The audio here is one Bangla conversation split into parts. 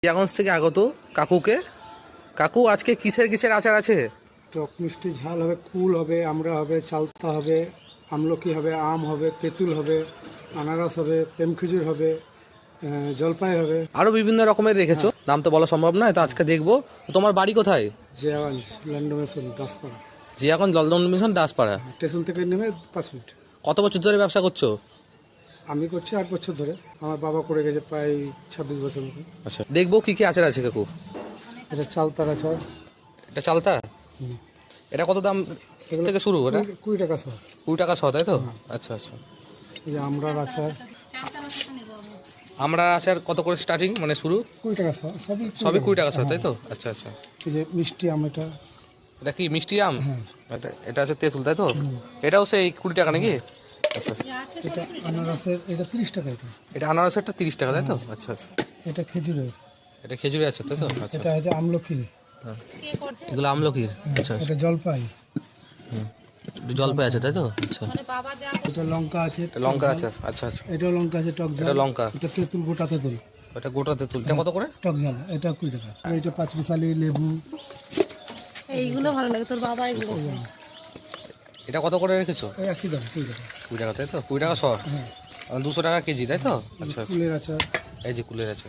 জিয়াগঞ্জ থেকে আগত কাকুকে। কাকু, আজকে কিসের কিসের আচার আছে? টক মিষ্টি ঝাল হবে, কুল হবে, আমড়া হবে, চালতা হবে, আমলকি হবে, আম হবে, তেঁতুল হবে, আনারস হবে, প্রেম খেজুর হবে, জলপাই হবে। আরো বিভিন্ন রকমের রেখেছো, নাম তো বলা সম্ভব নয়, তো আজকে দেখবো। তোমার বাড়ি কোথায়? জিয়াগঞ্জ ল্যান্ডমেশন Daspara, Jiaganj London Mission Daspara. Station থেকে নেমে 5 মিনিট। কত বছর ধরে ব্যবসা করছো? আমি করছি 8 বছর ধরে, আমার বাবা করে গেছে প্রায় 26 বছর মতো। আচ্ছা, দেখবো কি কি আচার আছে কাকু। এটা চালতার আচার। এটা চালতা? এটা কত দাম থেকে শুরু? এটা 20 টাকা সহ। 20 টাকা সহ, তাই তো? আচ্ছা আচ্ছা। এই যে আমড়ার আচার, আমরা আচার কত করে স্টার্টিং, মানে শুরু? 20 টাকা সহ, সবই 20 টাকা সহ, তাই তো? আচ্ছা আচ্ছা। এই যে মিষ্টি আম, এটা কি মিষ্টি আম? এটা আছে তেঁতুল, তাই তো? এটাও সেই 20 টাকা নাকি? আচ্ছা আচ্ছা। এটা আনারসের, এটা 30 টাকা। এটা আনারসেরটা 30 টাকা, তাই তো? আচ্ছা আচ্ছা। এটা খেজুরের, এটা খেজুরি আছে, তাই তো? আচ্ছা। এটা হচ্ছে আমলকি, এগুলো আমলকির। আচ্ছা আচ্ছা। এটা জলপাই, জলপাই আছে, তাই তো? আচ্ছা। এটা লঙ্কা আছে, এটা লঙ্কা আছে। আচ্ছা আচ্ছা। এটাও লঙ্কা আছে, টক ঝাল। এটা লঙ্কা। এটা তেঁতুল, গোটা তেঁতুল। এটা গোটা তেঁতুল, এটা কত করে? টক ঝাল, এটা 20 টাকা। আর এটা 5 মিশালি লেবু, এইগুলো ভালো লাগে, তোর বাবা এগুলো। এটা কত করে রেখেছো? এই একই দাম, 20 টাকা। 20 টাকা, তাই তো? 20 টাকা শর, 200 টাকা কেজি, তাই তো? আচ্ছা আচ্ছা। কুলের আচার, এই যে কুলের আছে,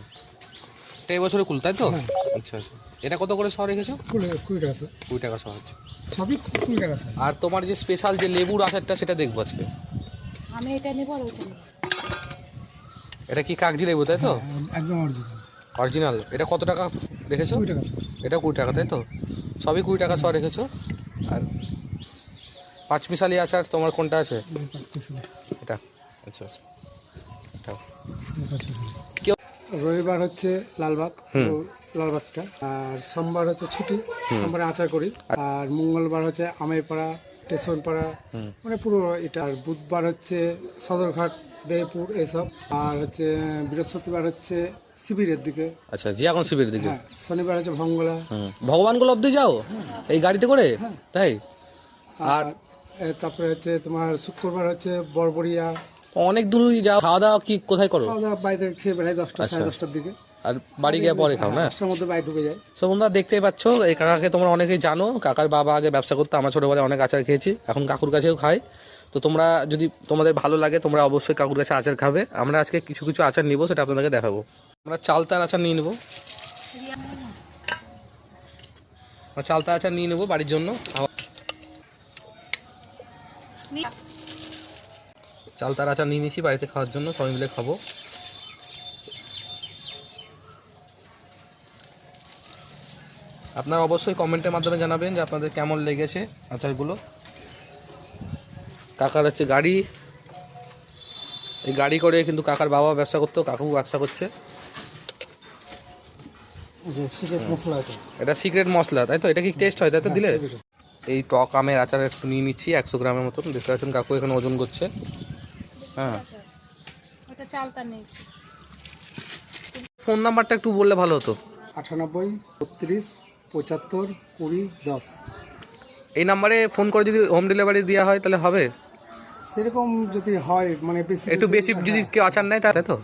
এটা এই বছরে কুল, তাই তো? আচ্ছা আচ্ছা। এটা কত করে শর রেখেছো? কুলের 20 টাকা স্যার। 20 টাকা শর আছে। সবই 20 টাকা স্যার। আর তোমার যে স্পেশাল যে লেবুর আচারটা, সেটা দেখবো আজকে। আমি এটা নেবো আর ওটা নেবো। এটা কি কাগজি লেবু, তাই তো? একদম অরিজিনাল। অরিজিনাল। এটা কত টাকা রেখেছো? 20 টাকা স্যার। এটা 20 টাকা, তাই তো? সবই 20 টাকা শর রেখেছো। আর 5 মিশালি আচার তোমার কোনটা আছে? এটা। আচ্ছা আচ্ছা। এটা রবিবার হচ্ছে লালবাগ, লালবাগটা, আর সোমবার হচ্ছে ছুটি, সোমবারে আচার করি। আর মঙ্গলবার হচ্ছে আমেরপাড়া, স্টেশনপাড়া, মানে পুরো এটা। আর বুধবার হচ্ছে সদরঘাট, দেয়পুর, এসব। আর হচ্ছে বৃহস্পতিবার হচ্ছে শিবিরের দিকে। আচ্ছা, জিয়াগঞ্জ শিবিরের দিকে। হ্যাঁ, শনিবার হচ্ছে ভঙ্গলা। ভগবানগুলো অব্দি যাও এই গাড়িতে করে, তাই? আর তারপরে হচ্ছে তোমার শুক্রবার হচ্ছে বড়বড়িয়া। অনেক দূরই যাও। খাওয়া দাওয়া কি কোথায় করো? খাওয়া দাওয়া বাড়িতে খেয়ে বেড়াই 10টা, 10:30টার দিকে। আর বাড়ি গিয়ে পরে খাও না? 10টার মধ্যে বাড়ি ঢুকে যায়। সো বন্ধুরা, দেখতেই পাচ্ছ, এই কাকাকে তোমরা অনেকেই জানো। কাকার বাবা আগে ব্যবসা করতো, আমার ছোটোবেলায় অনেক আচার খেয়েছি, এখন কাকুর কাছেও খাই। তো তোমরা যদি তোমাদের ভালো লাগে, তোমরা অবশ্যই কাকুর কাছে আচার খাবে। আমরা আজকে কিছু কিছু আচার নিব, সেটা আপনাদেরকে দেখাবো। আমরা চালতার আচার নিয়ে নেবো, চালতা আচার নিয়ে নেবো বাড়ির জন্য। চালতার আচার নিয়ে নিয়েছি বাড়িতে খাওয়ার জন্য, সবাই মিলে খাবো। আপনারা অবশ্যই কমেন্টের মাধ্যমে জানাবেন যে আপনাদের কেমন লেগেছে আচারগুলো। কাকার হচ্ছে গাড়ি, এই গাড়ি করে কিন্তু কাকার বাবা ব্যবসা করতো, কাকু ব্যবসা করছে। সিক্রেট মশলা এটা সিক্রেট মশলা, তাই তো? এটা কি টেস্ট হয়, তাই তো দিলে? এই টক আমের আচার একটু নিয়ে নিচ্ছি, 100 গ্রামের মতন। দেখতে পাচ্ছেন কাকু এখানে ওজন করছে। হ্যাঁ, ওটা চালতা নেই। ফোন নাম্বারটা একটু বললে ভালো হতো। 98 32 75 20 10। এই নাম্বারে ফোন করে যদি হোম ডেলিভারি দেওয়া হয় তাহলে হবে? সেরকম যদি হয়, মানে বেশি একটু বেশি যদি কেউ আচার নেয়, তাই তো?